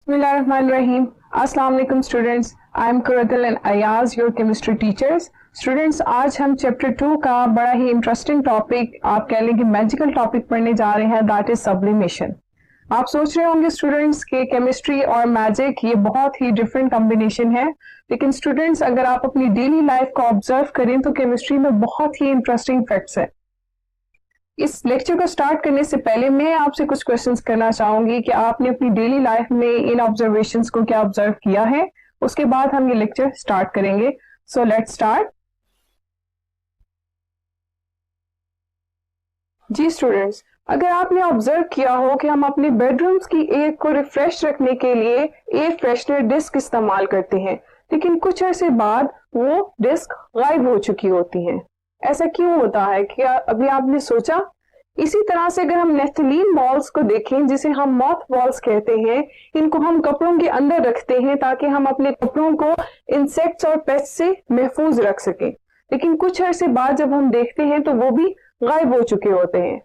Bismillahirrahmanirrahim. Assalamu alaikum students. I am Kuratul and Ayaz, your chemistry teachers. Students, आज हम chapter 2 का बड़ा ही interesting topic, आप कह लें कि मैजिकल टॉपिक पढ़ने जा रहे हैं, दैट इज सब्लिमेशन। आप सोच रहे होंगे स्टूडेंट्स कि केमिस्ट्री और मैजिक ये बहुत ही डिफरेंट कॉम्बिनेशन है, लेकिन स्टूडेंट्स अगर आप अपनी डेली लाइफ को ऑब्जर्व करें तो केमिस्ट्री में बहुत ही इंटरेस्टिंग फैक्ट्स है। इस लेक्चर को स्टार्ट करने से पहले मैं आपसे कुछ क्वेश्चंस करना चाहूंगी कि आपने अपनी डेली लाइफ में इन ऑब्जर्वेशंस को क्या ऑब्जर्व किया है। उसके बाद हम ये लेक्चर स्टार्ट करेंगे। So let's start. जी स्टूडेंट्स, अगर आपने ऑब्जर्व किया हो कि हम अपने बेडरूम्स की एयर को रिफ्रेश रखने के लिए एयर फ्रेशनर डिस्क इस्तेमाल करते हैं, लेकिन कुछ अर्से बाद वो डिस्क गायब हो चुकी होती हैं। ऐसा क्यों होता है? क्या अभी आपने सोचा? इसी तरह से अगर हम नेफ्थलीन बॉल्स को देखें, जिसे हम मॉथ बॉल्स कहते हैं, इनको हम कपड़ों के अंदर रखते हैं ताकि हम अपने कपड़ों को इंसेक्ट्स और पेस्ट से महफूज रख सकें, लेकिन कुछ अर्से बाद जब हम देखते हैं तो वो भी गायब हो चुके होते हैं।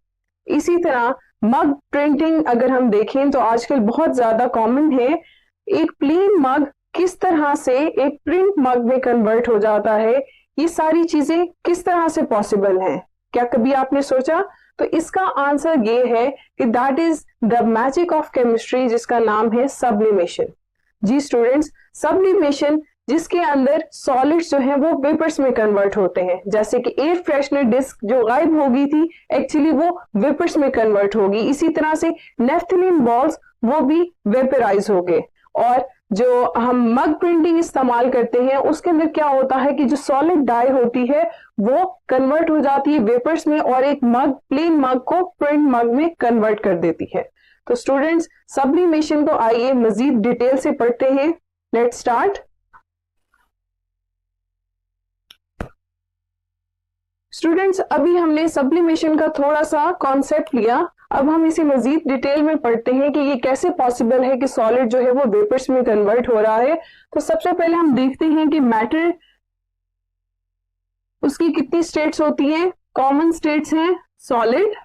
इसी तरह मग प्रिंटिंग अगर हम देखें तो आजकल बहुत ज्यादा कॉमन है। एक प्लेन मग किस तरह से एक प्रिंट मग में कन्वर्ट हो जाता है, ये सारी चीजें किस तरह से पॉसिबल हैं? क्या कभी आपने सोचा? तो इसका आंसर ये है कि that is the magic of chemistry, जिसका नाम है सब्लिमेशन। जी स्टूडेंट्स, सब्लिमेशन जिसके अंदर सॉलिड्स जो हैं वो वेपर्स में कन्वर्ट होते हैं, जैसे कि एयर फ्रेशनर डिस्क जो गायब हो गई थी एक्चुअली वो वेपर्स में कन्वर्ट होगी। इसी तरह से नेफ्थलीन बॉल्स वो भी वेपराइज हो गए। और जो हम मग प्रिंटिंग इस्तेमाल करते हैं उसके अंदर क्या होता है कि जो सॉलिड डाई होती है वो कन्वर्ट हो जाती है वेपर्स में और एक मग, प्लेन मग को प्रिंट मग में कन्वर्ट कर देती है। तो स्टूडेंट्स, सब्लिमेशन को आइए मजीद डिटेल से पढ़ते हैं। Let's start. स्टूडेंट्स, अभी हमने सब्लिमेशन का थोड़ा सा कॉन्सेप्ट लिया, अब हम इसे मजीद डिटेल में पढ़ते हैं कि ये कैसे पॉसिबल है कि सॉलिड जो है वो वेपर्स में कन्वर्ट हो रहा है। तो सबसे पहले हम देखते हैं कि मैटर, उसकी कितनी स्टेट्स होती हैं। कॉमन स्टेट्स हैं सॉलिड,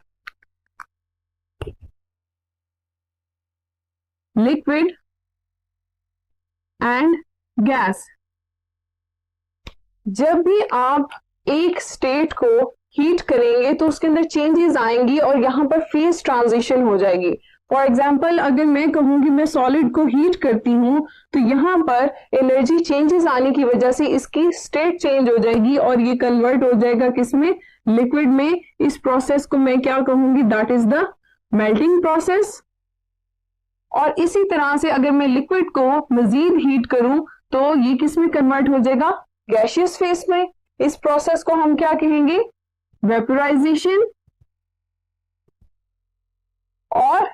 लिक्विड एंड गैस। जब भी आप एक स्टेट को हीट करेंगे तो उसके अंदर चेंजेस आएंगी और यहां पर फेज ट्रांजिशन हो जाएगी। फॉर एग्जाम्पल, अगर मैं कहूं कि मैं सॉलिड को हीट करती हूं तो यहां पर एनर्जी चेंजेस आने की वजह से इसकी स्टेट चेंज हो जाएगी और ये कन्वर्ट हो जाएगा किसमें? लिक्विड में। इस प्रोसेस को मैं क्या कहूंगी? That is the melting process. और इसी तरह से अगर मैं लिक्विड को मजीद हीट करूं तो ये किस में कन्वर्ट हो जाएगा? गैसियस फेस में। इस प्रोसेस को हम क्या कहेंगे? वेपोराइजेशन। और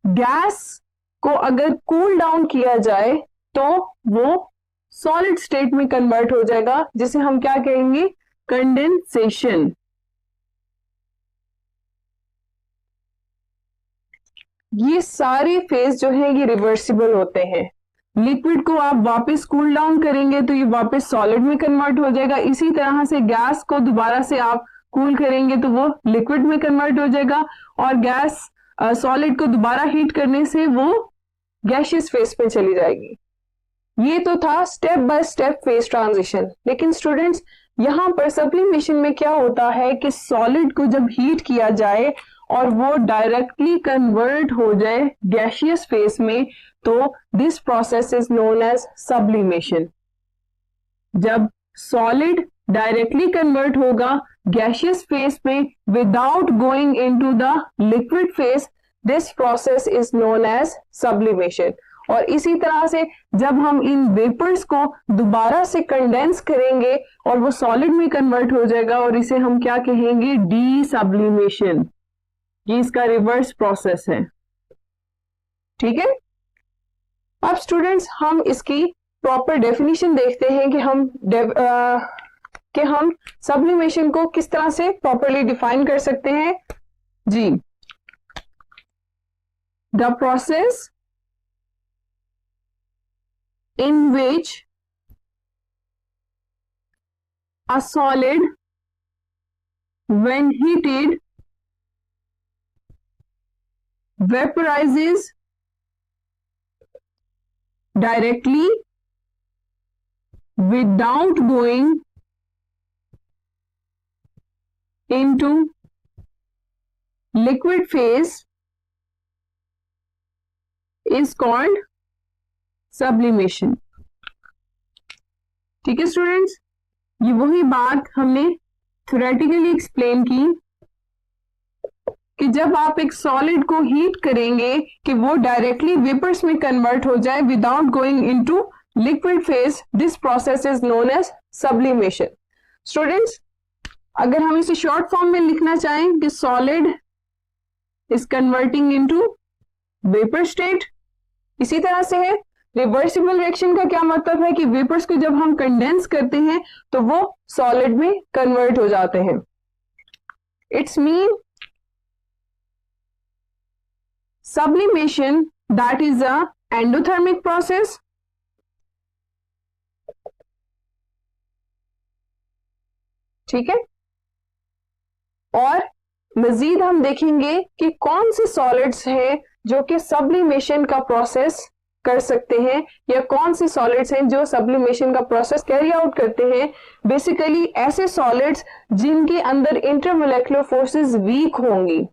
गैस को अगर कूल डाउन किया जाए तो वो सॉलिड स्टेट में कन्वर्ट हो जाएगा, जिसे हम क्या कहेंगे? कंडेंसेशन। ये सारे फेज जो है ये रिवर्सिबल होते हैं। लिक्विड को आप वापस कूल डाउन करेंगे तो ये वापस सॉलिड में कन्वर्ट हो जाएगा। इसी तरह से गैस को दोबारा से आप कूल करेंगे तो वो लिक्विड में कन्वर्ट हो जाएगा और गैस सॉलिड को दोबारा हीट करने से वो गैसियस फेज पे चली जाएगी। ये तो था step by step phase transition. लेकिन स्टूडेंट्स, यहां पर सब्लिमेशन में क्या होता है कि सॉलिड को जब हीट किया जाए और वो डायरेक्टली कन्वर्ट हो जाए गैसियस फेज में, तो this process is known as sublimation. जब सॉलिड डायरेक्टली कन्वर्ट होगा गैसियस फेज में without going into the liquid phase, this process is known as sublimation. और इसी तरह से जब हम इन वेपर्स को दोबारा से कंडेंस करेंगे और वो सॉलिड में कन्वर्ट हो जाएगा और इसे हम क्या कहेंगे? D sublimation. ये इसका रिवर्स प्रोसेस है। ठीक है। अब स्टूडेंट्स, हम इसकी प्रॉपर डेफिनेशन देखते हैं कि हम सब्लिमेशन को किस तरह से प्रॉपरली डिफाइन कर सकते हैं। जी, the process in which a solid when heated vaporizes directly without going into liquid phase is called sublimation। ठीक है स्टूडेंट्स, ये वही बात हमने थ्योरेटिकली एक्सप्लेन की कि जब आप एक सॉलिड को हीट करेंगे कि वो डायरेक्टली वेपर्स में कन्वर्ट हो जाए without going into liquid phase, this process is known as sublimation. Students, अगर हम इसे शॉर्ट फॉर्म में लिखना चाहें कि solid is converting into vapour state, इसी तरह से है। रिवर्सिबल रिएक्शन का क्या मतलब है कि वेपर्स को जब हम कंडेंस करते हैं तो वो सॉलिड में कन्वर्ट हो जाते हैं। It's mean sublimation, that is a endothermic process, ठीक है। और मजीद हम देखेंगे कि कौन से सॉलिड्स हैं जो कि सब्लिमेशन का प्रोसेस कर सकते हैं या कौन से सॉलिड्स हैं जो सब्लिमेशन का प्रोसेस कैरी आउट करते हैं। बेसिकली ऐसे सॉलिड्स जिनके अंदर इंटरमोलेकुलर फोर्सेस वीक होंगी।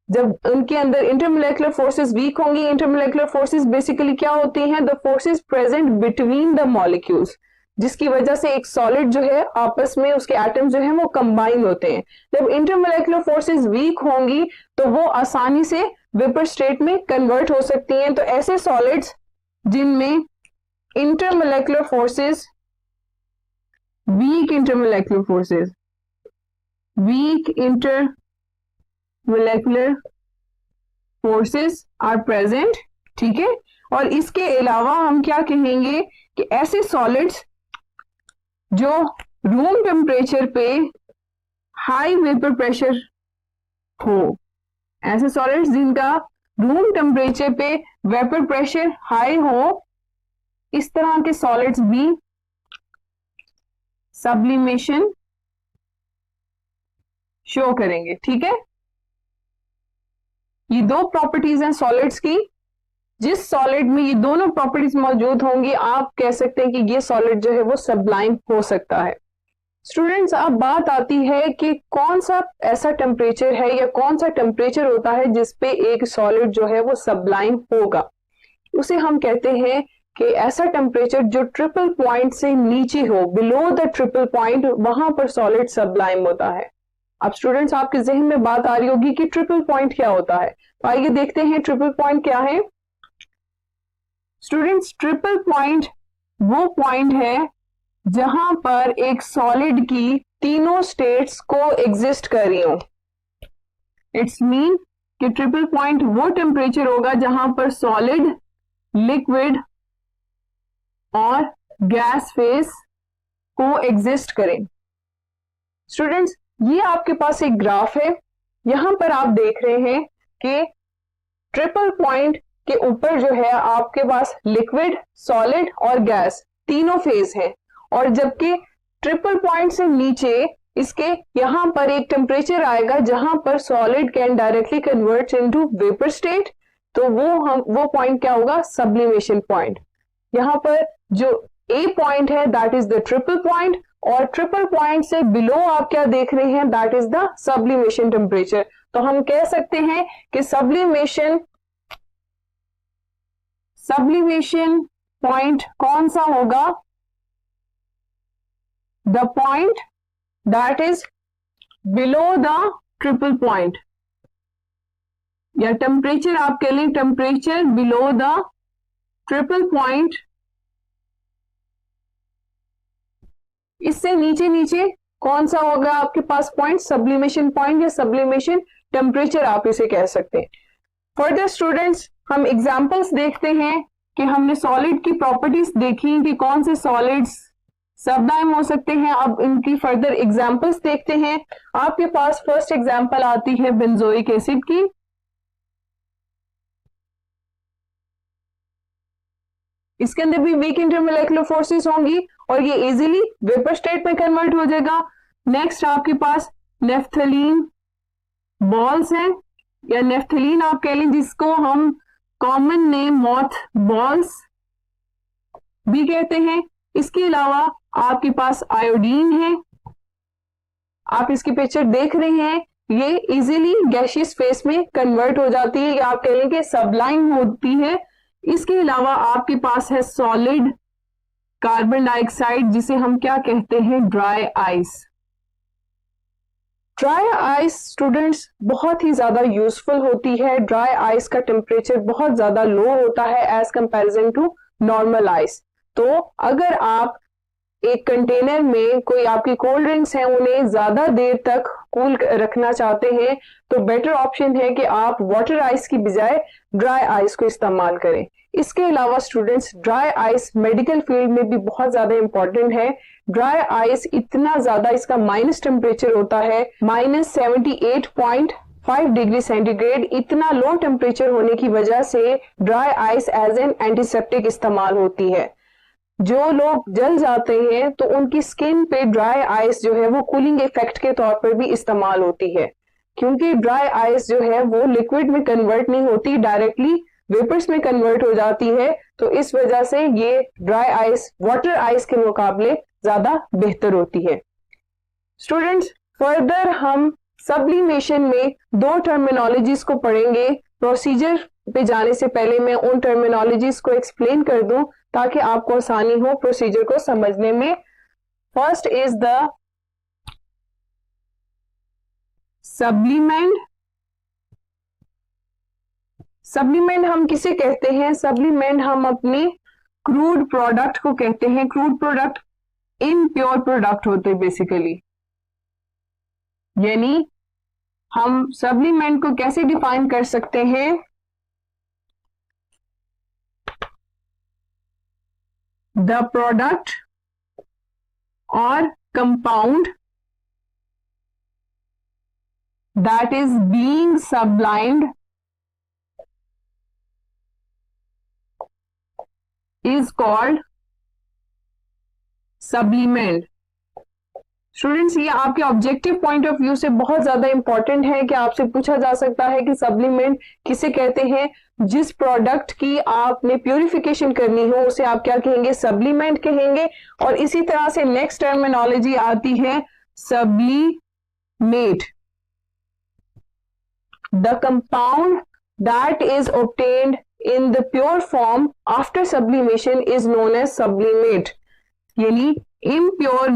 जब उनके अंदर इंटरमोलेकुलर फोर्सेस वीक होंगी, इंटरमोलेकुलर फोर्सेस बेसिकली क्या होती हैं? The forces present between the molecules, जिसकी वजह से एक सॉलिड जो है आपस में उसके एटम जो है वो कंबाइन होते हैं। जब इंटरमोलेकुलर फोर्सेस वीक होंगी तो वो आसानी से वेपर स्टेट में कन्वर्ट हो सकती हैं। तो ऐसे सॉलिड्स जिनमें intermolecular forces, weak intermolecular forces, weak molecular forces are present, ठीक है। और इसके अलावा हम क्या कहेंगे कि ऐसे सॉलिड्स जो रूम टेम्परेचर पे हाई वेपर प्रेशर हो, ऐसे सॉलिड्स जिनका रूम टेम्परेचर पे वेपर प्रेशर हाई हो, इस तरह के सॉलिड्स भी सब्लिमेशन शो करेंगे, ठीक है। ये दो प्रॉपर्टीज हैं सॉलिड्स की, जिस सॉलिड में ये दोनों प्रॉपर्टीज मौजूद होंगी आप कह सकते हैं कि ये सॉलिड जो है वो सब्लाइम हो सकता है। स्टूडेंट्स, अब बात आती है कि कौन सा ऐसा टेम्परेचर है या कौन सा टेम्परेचर होता है जिसपे एक सॉलिड जो है वो सब्लाइम होगा। उसे हम कहते हैं कि ऐसा टेम्परेचर जो ट्रिपल पॉइंट से नीचे हो, बिलो द ट्रिपल पॉइंट, वहां पर सॉलिड सब्लाइम होता है। अब स्टूडेंट्स, आपके जहन में बात आ रही होगी कि ट्रिपल पॉइंट क्या होता है, तो आइए देखते हैं ट्रिपल पॉइंट क्या है। स्टूडेंट्स, ट्रिपल पॉइंट वो पॉइंट है जहां पर एक सॉलिड की तीनों स्टेट्स को एग्जिस्ट कर रही हो। इट्स मीन कि ट्रिपल पॉइंट वो टेम्परेचर होगा जहां पर सॉलिड, लिक्विड और गैस फेज को एग्जिस्ट करें। स्टूडेंट्स, ये आपके पास एक ग्राफ है, यहां पर आप देख रहे हैं कि ट्रिपल पॉइंट के ऊपर जो है आपके पास लिक्विड, सॉलिड और गैस तीनों फेज हैं, और जबकि ट्रिपल पॉइंट से नीचे इसके यहां पर एक टेम्परेचर आएगा जहां पर solid can directly convert into vapour state, तो वो पॉइंट क्या होगा? Sublimation point. यहां पर जो ए पॉइंट है that is the triple point, और ट्रिपल पॉइंट से बिलो आप क्या देख रहे हैं? That is the sublimation temperature. तो हम कह सकते हैं कि सब्लिमेशन पॉइंट कौन सा होगा? The point that is below the triple point, या टेम्परेचर आप कह लें temperature below the triple point. इससे नीचे नीचे कौन सा होगा आपके पास पॉइंट? सब्लिमेशन पॉइंट या सब्लिमेशन टेम्परेचर आप इसे कह सकते हैं। फर्दर स्टूडेंट्स, हम एग्जांपल्स देखते हैं कि हमने सॉलिड की प्रॉपर्टीज देखी कि कौन से सॉलिड्स सब्लाइम हो सकते हैं। अब इनकी फर्दर एग्जांपल्स देखते हैं। आपके पास फर्स्ट एग्जांपल आती है बेंजोइक एसिड की। इसके अंदर भी वीक इंटरमोलेकुलर फोर्सेस होंगी और ये इजीली वेपर स्टेट में कन्वर्ट हो जाएगा। नेक्स्ट आपके पास नेफ्थलीन बॉल्स हैं, या नेफ्थलीन आप कह लें, जिसको हम कॉमन नेम मॉथ बॉल्स भी कहते हैं। इसके अलावा आपके पास आयोडीन है, आप इसकी पिक्चर देख रहे हैं, ये इजीली गैसियस फेस में कन्वर्ट हो जाती है या आप कह लें कि सबलाइम होती है। इसके अलावा आपके पास है सॉलिड कार्बन डाइऑक्साइड, जिसे हम क्या कहते हैं, dry ice. Dry ice students बहुत ही ज्यादा यूजफुल होती है। ड्राई आइस का टेम्परेचर बहुत ज्यादा लो होता है as comparison to normal ice. तो अगर आप एक कंटेनर में कोई आपकी कोल्ड ड्रिंक्स हैं, उन्हें ज्यादा देर तक कूल रखना चाहते हैं, तो बेटर ऑप्शन है कि आप वाटर आइस की बजाय ड्राई आइस को इस्तेमाल करें। इसके अलावा students, dry ice medical field में भी बहुत ज्यादा इंपॉर्टेंट है। ड्राई आइस इतना ज्यादा, इसका माइनस टेम्परेचर होता है -78.5 डिग्री सेंटीग्रेड। इतना लो टेम्परेचर होने की वजह से dry ice as an antiseptic इस्तेमाल होती है। जो लोग जल जाते हैं तो उनकी स्किन पे ड्राई आइस जो है वो कूलिंग इफेक्ट के तौर पर भी इस्तेमाल होती है, क्योंकि ड्राई आइस जो है वो लिक्विड में कन्वर्ट नहीं होती, डायरेक्टली वेपर्स में कन्वर्ट हो जाती है। तो इस वजह से ये ड्राई आइस वाटर आइस के मुकाबले ज्यादा बेहतर होती है। स्टूडेंट्स, फर्दर हम सब्लिमेशन में दो टर्मिनोलॉजीज को पढ़ेंगे। प्रोसीजर पे जाने से पहले मैं उन टर्मिनोलॉजीज को एक्सप्लेन कर दूं ताकि आपको आसानी हो प्रोसीजर को समझने में। First is the sublimate. Sublimate हम किसे कहते हैं? सब्लिमेंट हम अपने क्रूड प्रोडक्ट को कहते हैं। क्रूड प्रोडक्ट इनप्योर प्रोडक्ट होते बेसिकली, यानी हम सब्लिमेंट को कैसे डिफाइन कर सकते हैं? द प्रोडक्ट और compound that is being sublimed is called sublimand। Students, ये आपके ऑब्जेक्टिव पॉइंट ऑफ व्यू से बहुत ज्यादा इंपॉर्टेंट है कि आपसे पूछा जा सकता है कि सब्लिमेंट किसे कहते हैं। जिस प्रोडक्ट की आपने प्यूरिफिकेशन करनी हो उसे आप क्या कहेंगे? सब्लिमेंट कहेंगे। और इसी तरह से नेक्स्ट टर्मिनोलॉजी आती है sublimate. The compound that is obtained in the pure form after sublimation is known as sublimate। यानी इम्प्योर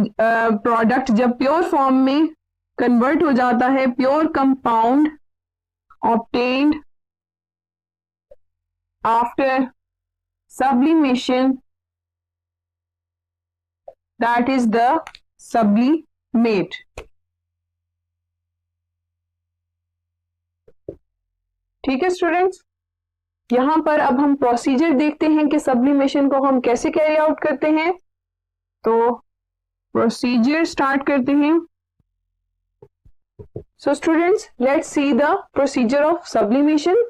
प्रोडक्ट जब प्योर फॉर्म में कन्वर्ट हो जाता है, pure compound obtained after sublimation, that is the sublimate। ठीक है स्टूडेंट्स, यहां पर अब हम प्रोसीजर देखते हैं कि सब्लिमेशन को हम कैसे कैरी आउट करते हैं। तो प्रोसीजर स्टार्ट करते हैं। So students, let's see the procedure of sublimation.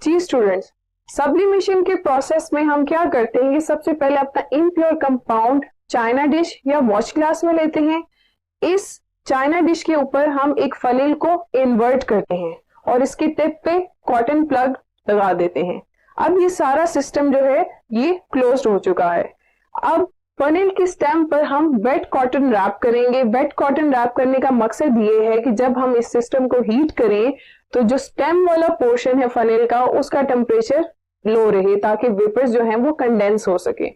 जी स्टूडेंट्स, सब्लिमेशन के प्रोसेस में हम क्या करते हैं कि सबसे पहले अपना इम्प्योर कंपाउंड चाइना डिश या वॉच ग्लास में लेते हैं। इस चाइना डिश के ऊपर हम एक फनेल को इन्वर्ट करते हैं और इसकी टिप पे कॉटन प्लग लगा देते हैं। अब ये सारा सिस्टम जो है ये क्लोज्ड हो चुका है। अब फनेल के स्टेम पर हम वेट कॉटन रैप करेंगे। वेट कॉटन रैप करने का मकसद ये है कि जब हम इस सिस्टम को हीट करें तो जो स्टेम वाला पोर्शन है फनेल का, उसका टेम्परेचर लो रहे ताकि वेपर्स जो है वो कंडेंस हो सके।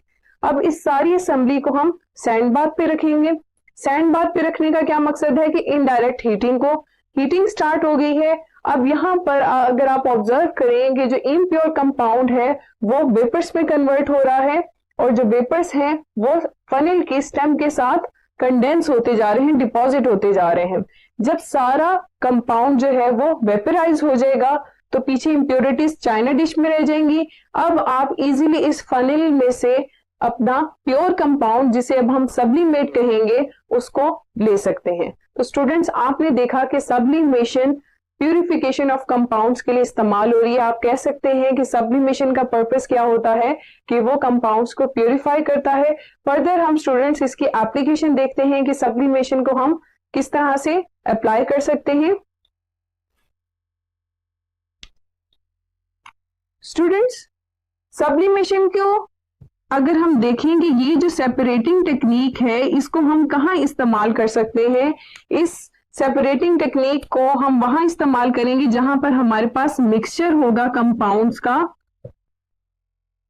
अब इस सारी असेंबली को हम सैंड बाथ पे रखेंगे। सैंड बाथ पे रखने का क्या मकसद है कि इनडायरेक्ट हीटिंग स्टार्ट हो गई है। अब यहाँ पर अगर आप ऑब्जर्व करें कि जो इम्प्योर कंपाउंड है वो वेपर्स में कन्वर्ट हो रहा है और जो वेपर्स हैं वो फनेल के स्टेम के साथ कंडेंस होते जा रहे हैं, डिपॉजिट होते जा रहे हैं। जब सारा कंपाउंड जो है वो वेपराइज हो जाएगा तो पीछे इम्प्योरिटीज चाइना डिश में रह जाएंगी। अब आप इजीली इस फनेल में से अपना प्योर कंपाउंड, जिसे अब हम सब्लिमेट कहेंगे, उसको ले सकते हैं। तो स्टूडेंट्स, आपने देखा कि सब्लिमेशन प्यूरिफिकेशन ऑफ कंपाउंड्स के लिए इस्तेमाल हो रही है। आप कह सकते हैं कि सब्लिमेशन का पर्पस क्या होता है कि वो कंपाउंड्स को प्यूरिफाई करता है। फर्दर हम स्टूडेंट्स इसकी एप्लीकेशन देखते हैं कि सब्लिमेशन को हम किस तरह से अप्लाई कर सकते हैं। स्टूडेंट्स, सब्लिमेशन को अगर हम देखेंगे, ये जो सेपरेटिंग टेक्निक है इसको हम कहाँ इस्तेमाल कर सकते हैं? इस सेपरेटिंग टेक्निक को हम वहां इस्तेमाल करेंगे जहां पर हमारे पास मिक्सचर होगा कंपाउंड्स का,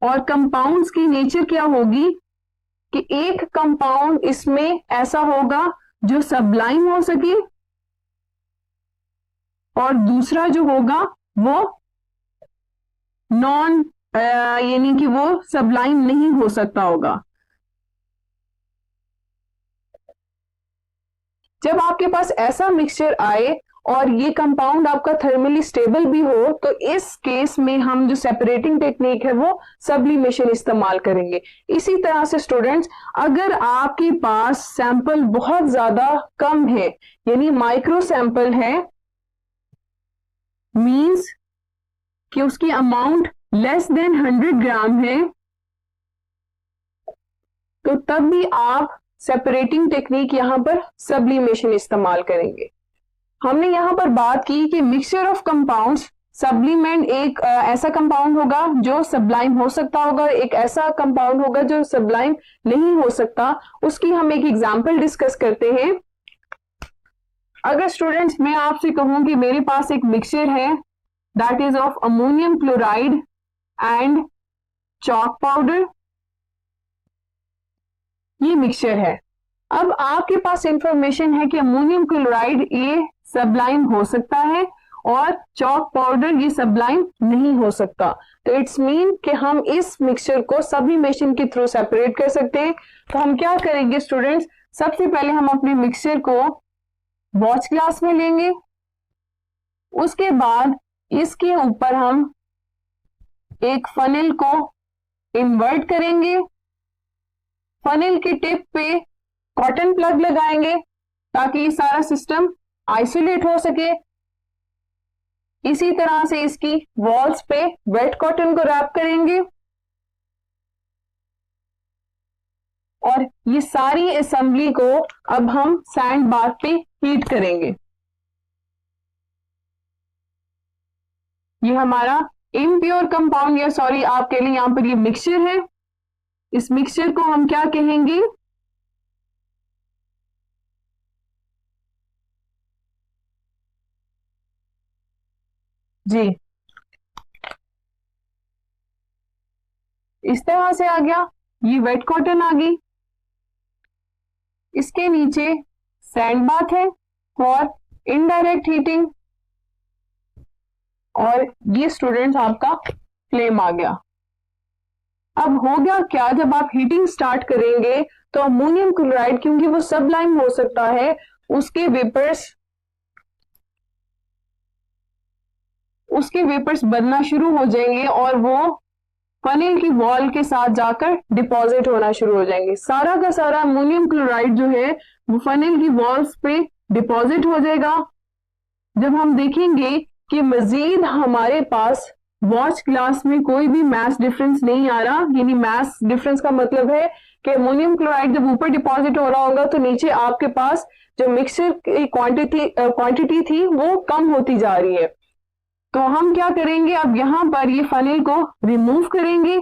और कंपाउंड्स की नेचर क्या होगी कि एक कंपाउंड इसमें ऐसा होगा जो सब्लाइम हो सके और दूसरा जो होगा वो नॉन यानी कि वो सब्लाइम नहीं हो सकता होगा। जब आपके पास ऐसा मिक्सचर आए और ये कंपाउंड आपका थर्मली स्टेबल भी हो तो इस केस में हम जो सेपरेटिंग टेक्निक है वो सब्लिमेशन इस्तेमाल करेंगे। इसी तरह से स्टूडेंट्स, अगर आपके पास सैंपल बहुत ज्यादा कम है यानी माइक्रो सैंपल है, मींस कि उसकी अमाउंट लेस देन 100 ग्राम है, तो तब भी आप सेपरेटिंग टेक्निक यहां पर सब्लिमेशन इस्तेमाल करेंगे। हमने यहां पर बात की कि मिक्सचर ऑफ कंपाउंड्स, सब्लिमेंट एक ऐसा कंपाउंड होगा जो सब्लाइम हो सकता होगा, एक ऐसा कंपाउंड होगा जो सब्लाइम नहीं हो सकता। उसकी हम एक एग्जांपल डिस्कस करते हैं। अगर स्टूडेंट्स मैं आपसे कहूं कि मेरे पास एक मिक्सचर है that is of ammonium chloride and chalk powder, ये मिक्सचर है। अब आपके पास इंफॉर्मेशन है कि अमोनियम क्लोराइड ये सब्लाइम हो सकता है और चॉक पाउडर ये सब्लाइम नहीं हो सकता, तो इट्स मीन कि हम इस मिक्सचर को सब्लिमेशन के थ्रू सेपरेट कर सकते हैं। तो हम क्या करेंगे स्टूडेंट्स, सबसे पहले हम अपने मिक्सचर को वॉच ग्लास में लेंगे, उसके बाद इसके ऊपर हम एक फनेल को इन्वर्ट करेंगे, फनेल के टिप पे कॉटन प्लग लगाएंगे ताकि ये सारा सिस्टम आइसोलेट हो सके। इसी तरह से इसकी वॉल्स पे वेट कॉटन को रैप करेंगे और ये सारी असेंबली को अब हम सैंड बाथ पे हीट करेंगे। ये हमारा इम्प्योर कंपाउंड या सॉरी आपके लिए यहां पर ये मिक्सचर है। इस मिक्सचर को हम क्या कहेंगे? जी, इस तरह से आ गया, ये वेट कॉटन आ गई, इसके नीचे सैंड बाथ है और इनडायरेक्ट हीटिंग, और ये स्टूडेंट्स आपका फ्लेम आ गया। अब हो गया क्या, जब आप हीटिंग स्टार्ट करेंगे तो अमोनियम क्लोराइड क्योंकि वो सब्लाइम हो सकता है, उसके वेपर्स बनना शुरू हो जाएंगे और वो फनेल की वॉल के साथ जाकर डिपॉजिट होना शुरू हो जाएंगे। सारा का सारा अमोनियम क्लोराइड जो है वो फनेल की वॉल्स पे डिपॉजिट हो जाएगा। जब हम देखेंगे कि मजीद हमारे पास वॉच ग्लास में कोई भी मास डिफरेंस नहीं आ रहा, यानी मास डिफरेंस का मतलब है कि अमोनियम क्लोराइड जब ऊपर डिपॉजिट हो रहा होगा तो नीचे आपके पास जो मिक्सचर की क्वांटिटी थी वो कम होती जा रही है। तो हम क्या करेंगे, अब यहां पर ये फनेल को रिमूव करेंगे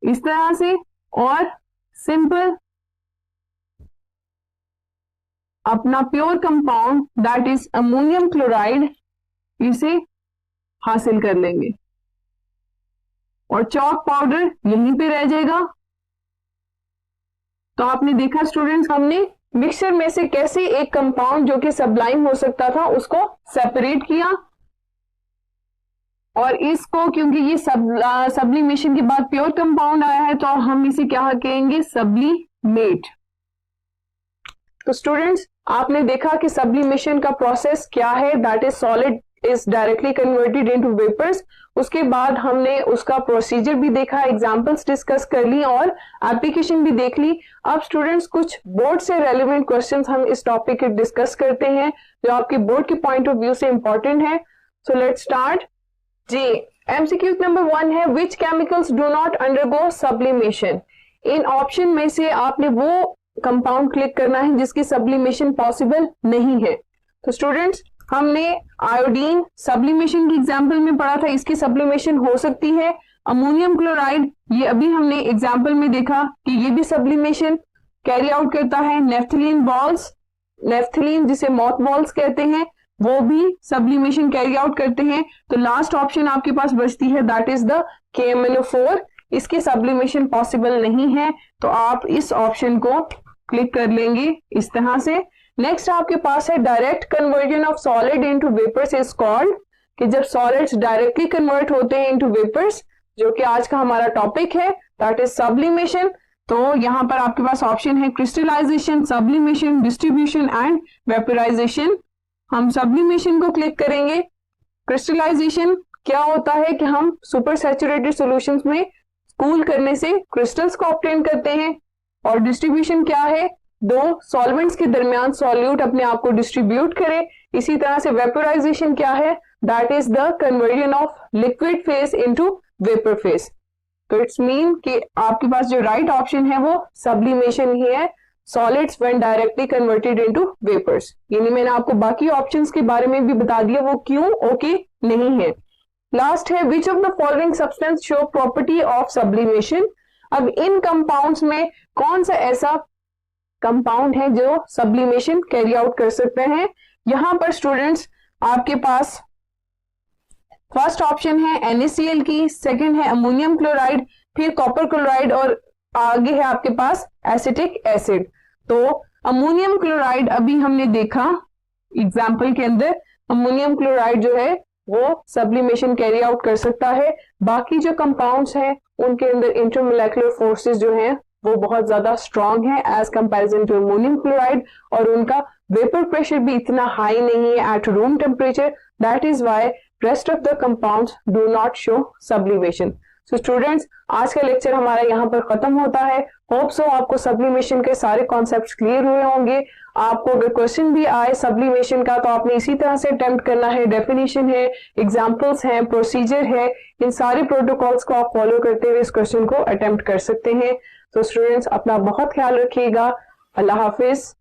इस तरह से और सिंपल अपना pure compound that is ammonium chloride इसे हासिल कर लेंगे और चॉक पाउडर यहीं पे रह जाएगा। तो आपने देखा स्टूडेंट्स, हमने मिक्सचर में से कैसे एक कंपाउंड जो कि सब्लाइम हो सकता था उसको सेपरेट किया, और इसको क्योंकि ये सब्लिमेशन के बाद प्योर कंपाउंड आया है तो हम इसे क्या कहेंगे, सब्लिमेट। तो स्टूडेंट्स आपने देखा कि सब्लिमेशन का प्रोसेस क्या है, that is solid is directly converted into vapours. उसके बाद हमने उसका प्रोसीजर भी देखा, एग्जांपल्स डिस्कस कर ली और एप्लीकेशन भी देख ली। अब स्टूडेंट्स कुछ बोर्ड से रेलेवेंट क्वेश्चंस हम इस टॉपिक के डिस्कस करते हैं जो आपके बोर्ड के पॉइंट ऑफ व्यू से इंपॉर्टेंट है। So let's start. जी, एमसीक्यू नंबर 1 है, which chemicals do not undergo sublimation. इन ऑप्शन में से आपने वो कंपाउंड क्लिक करना है जिसकी सब्लिमेशन पॉसिबल नहीं है। तो स्टूडेंट्स हमने आयोडीन सब्लिमेशन की एग्जांपल में पढ़ा था, इसकी सब्लिमेशन हो सकती है। अमोनियम क्लोराइड, ये अभी हमने एग्जाम्पल में देखा कि ये भी सब्लिमेशन कैरी आउट करता है। नेफ्थलीन बॉल्स, नेफ्थलीन जिसे मॉथ बॉल्स कहते हैं, वो भी सब्लिमेशन कैरी आउट करते हैं। तो लास्ट ऑप्शन आपके पास बचती है, दैट इज द KMnO4। इसकी सब्लिमेशन पॉसिबल नहीं है, तो आप इस ऑप्शन को क्लिक कर लेंगे इस तरह से। नेक्स्ट आपके पास है direct conversion of solid into vapours is called, कि जब सॉलिड्स डायरेक्टली कन्वर्ट होते हैं इनटू वेपर्स, जो कि आज का हमारा टॉपिक है, दैट इज सब्लिमेशन। तो यहां पर आपके पास ऑप्शन है crystallisation, sublimation, distribution and vaporisation. हम सब्लिमेशन को क्लिक करेंगे। क्रिस्टलाइजेशन क्या होता है कि हम सुपर सैचुरेटेड सॉल्यूशंस में कूल करने से क्रिस्टल्स को ऑब्टेन करते हैं। और डिस्ट्रीब्यूशन क्या है, दो सॉल्वेंट्स के दरमियान सॉल्यूट अपने आप को डिस्ट्रीब्यूट करे। इसी तरह से वेपराइजेशन क्या है, that is the conversion of liquid phase into vapour phase. तो इट्स मीन कि आपके पास जो राइट ऑप्शन है वो सब्लिमेशन ही है, solids when directly converted into vapours. यानी मैंने आपको बाकी ऑप्शंस के बारे में भी बता दिया वो क्यों ओके नहीं है। लास्ट है which of the following substance show property of sublimation. अब इन कंपाउंड्स में कौन सा ऐसा कंपाउंड है जो सब्लिमेशन कैरी आउट कर सकते हैं। यहां पर स्टूडेंट्स आपके पास फर्स्ट ऑप्शन है NaCl की, सेकंड है अमोनियम क्लोराइड, फिर कॉपर क्लोराइड और आगे है आपके पास एसिटिक एसिड। तो अमोनियम क्लोराइड अभी हमने देखा एग्जाम्पल के अंदर, अमोनियम क्लोराइड जो है वो सब्लिमेशन कैरी आउट कर सकता है। बाकी जो कंपाउंड्स हैं उनके अंदर इंटरमोलेकुलर फोर्सेस जो हैं वो बहुत ज्यादा स्ट्रांग है as comparison to ammonium chloride, और उनका वेपर प्रेशर भी इतना हाई नहीं है at room temperature. That is why rest of the compounds do not show sublimation. So students, आज का लेक्चर हमारा यहाँ पर खत्म होता है। होप सो आपको सब्लिमेशन के सारे कॉन्सेप्ट्स क्लियर हुए होंगे। आपको अगर क्वेश्चन भी आए सब्लिमेशन का तो आपने इसी तरह से अटेम्प्ट करना है। डेफिनेशन है, एग्जांपल्स हैं, प्रोसीजर है, इन सारे प्रोटोकॉल्स को आप फॉलो करते हुए इस क्वेश्चन को अटेम्प्ट कर सकते हैं। तो स्टूडेंट्स अपना बहुत ख्याल रखिएगा। अल्लाह हाफिज।